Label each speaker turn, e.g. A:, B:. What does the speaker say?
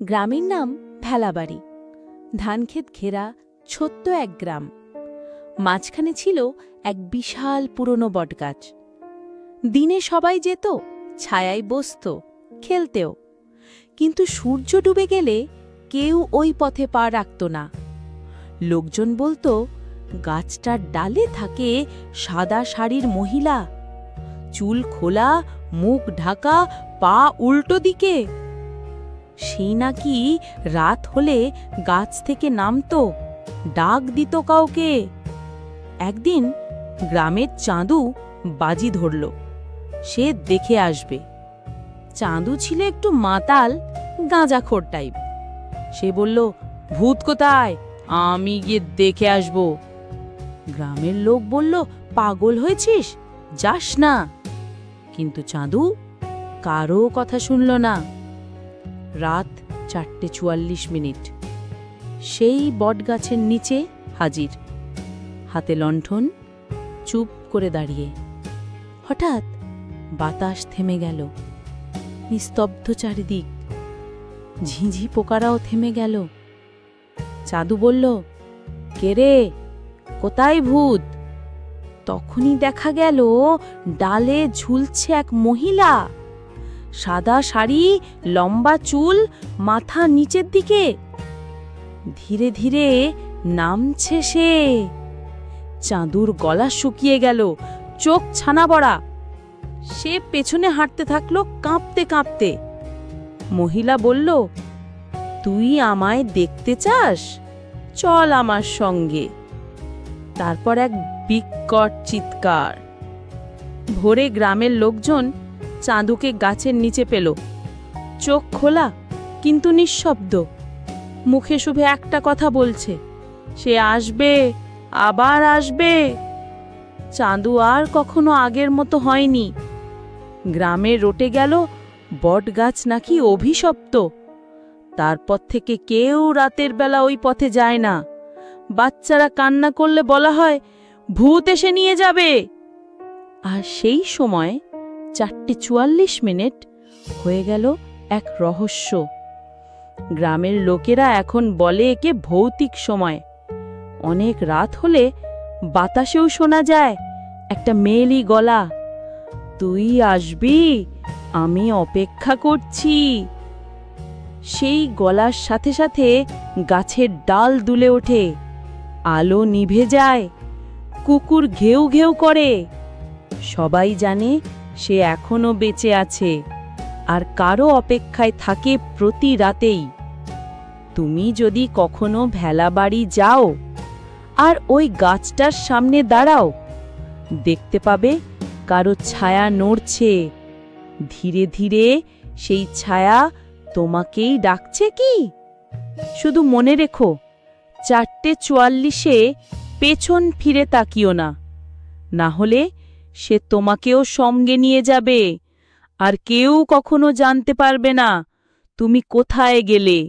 A: গ্রামের নাম ভেলাবাড়ি। ধানক্ষেত ঘেরা ছোট্ট এক গ্রাম। মাঝখানে ছিল এক বিশাল পুরনো বটগাছ। দিনে সবাই যেত, ছায়ায় বসত, খেলতেও। কিন্তু সূর্য ডুবে গেলে কেউ ওই পথে পা রাখত না। লোকজন বলতো, গাছটার ডালে থাকে সাদা শাড়ির মহিলা, চুল খোলা, মুখ ঢাকা, পা উল্টো দিকে। সেই নাকি রাত হলে গাছ থেকে নামতো, ডাক দিত কাউকে। একদিন গ্রামের চাঁদু বাজি ধরল, সে দেখে আসবে। চাঁদু ছিল একটু মাতাল, গাঁজাখোর টাইপ। সে বলল, ভূত কোথায়, আমি গিয়ে দেখে আসব। গ্রামের লোক বলল, পাগল হয়েছিস, যাস না। কিন্তু চাঁদু কারো কথা শুনল না। রাত 4:44। সেই বটগাছের নিচে হাজির, হাতে লণ্ঠন, চুপ করে দাঁড়িয়ে। হঠাৎ বাতাস থেমে গেল, নিস্তব্ধ চারিদিক। ঝিঁঝি পোকারাও থেমে গেল। চাঁদু বলল, কে রে, কোথায় ভূত? তখনই দেখা গেল ডালে ঝুলছে এক মহিলা, সাদা শাড়ি, লম্বা চুল, মাথা নিচের দিকে। ধীরে ধীরে নামছে সে। চাঁদুর গলা শুকিয়ে গেল, চোখ ছানা বড়া। সে পেছনে হাঁটতে থাকলো, কাঁপতে কাঁপতে। মহিলা বলল, তুই আমায় দেখতে চাস? চল আমার সঙ্গে। তারপর এক বিকট চিৎকার। ভোরে গ্রামের লোকজন চাঁদুকে গাছের নিচে পেল, চোখ খোলা কিন্তু নিঃশব্দ। মুখে শুধু একটা কথা বলছে, সে আসবে, আবার আসবে। চাঁদু আর কখনো আগের মতো হয়নি। গ্রামে রটে গেল বটগাছ নাকি অভিশপ্ত। তারপর থেকে কেউ রাতের বেলা ওই পথে যায় না। বাচ্চারা কান্না করলে বলা হয়, ভূত এসে নিয়ে যাবে। আর সেই সময় 4:44 হয়ে গেল এক রহস্য। গ্রামের লোকেরা এখন বলে একে ভৌতিক সময়। অনেক রাত হলে বাতাসেও শোনা যায় একটা মেয়েলি গলা, তুই আসবি, আমি অপেক্ষা করছি। সেই গলার সাথে সাথে গাছের ডাল দুলে ওঠে, আলো নিভে যায়, কুকুর ঘেউ ঘেউ করে। সবাই জানে সে এখনো বেঁচে আছে, আর কারো অপেক্ষায় থাকে প্রতি রাতেই। তুমি যদি কখনো ভেলাবাড়ি যাও আর ওই গাছটার সামনে দাঁড়াও, দেখতে পাবে কারো ছায়া নড়ছে। ধীরে ধীরে সেই ছায়া তোমাকেই ডাকছে কি? শুধু মনে রেখো, 4:44 পেছন ফিরে তাকিও না, না হলে সে তোমাকেও সঙ্গে নিয়ে যাবে, আর কেউ কখনো জানতে পারবে না তুমি কোথায় গেলে।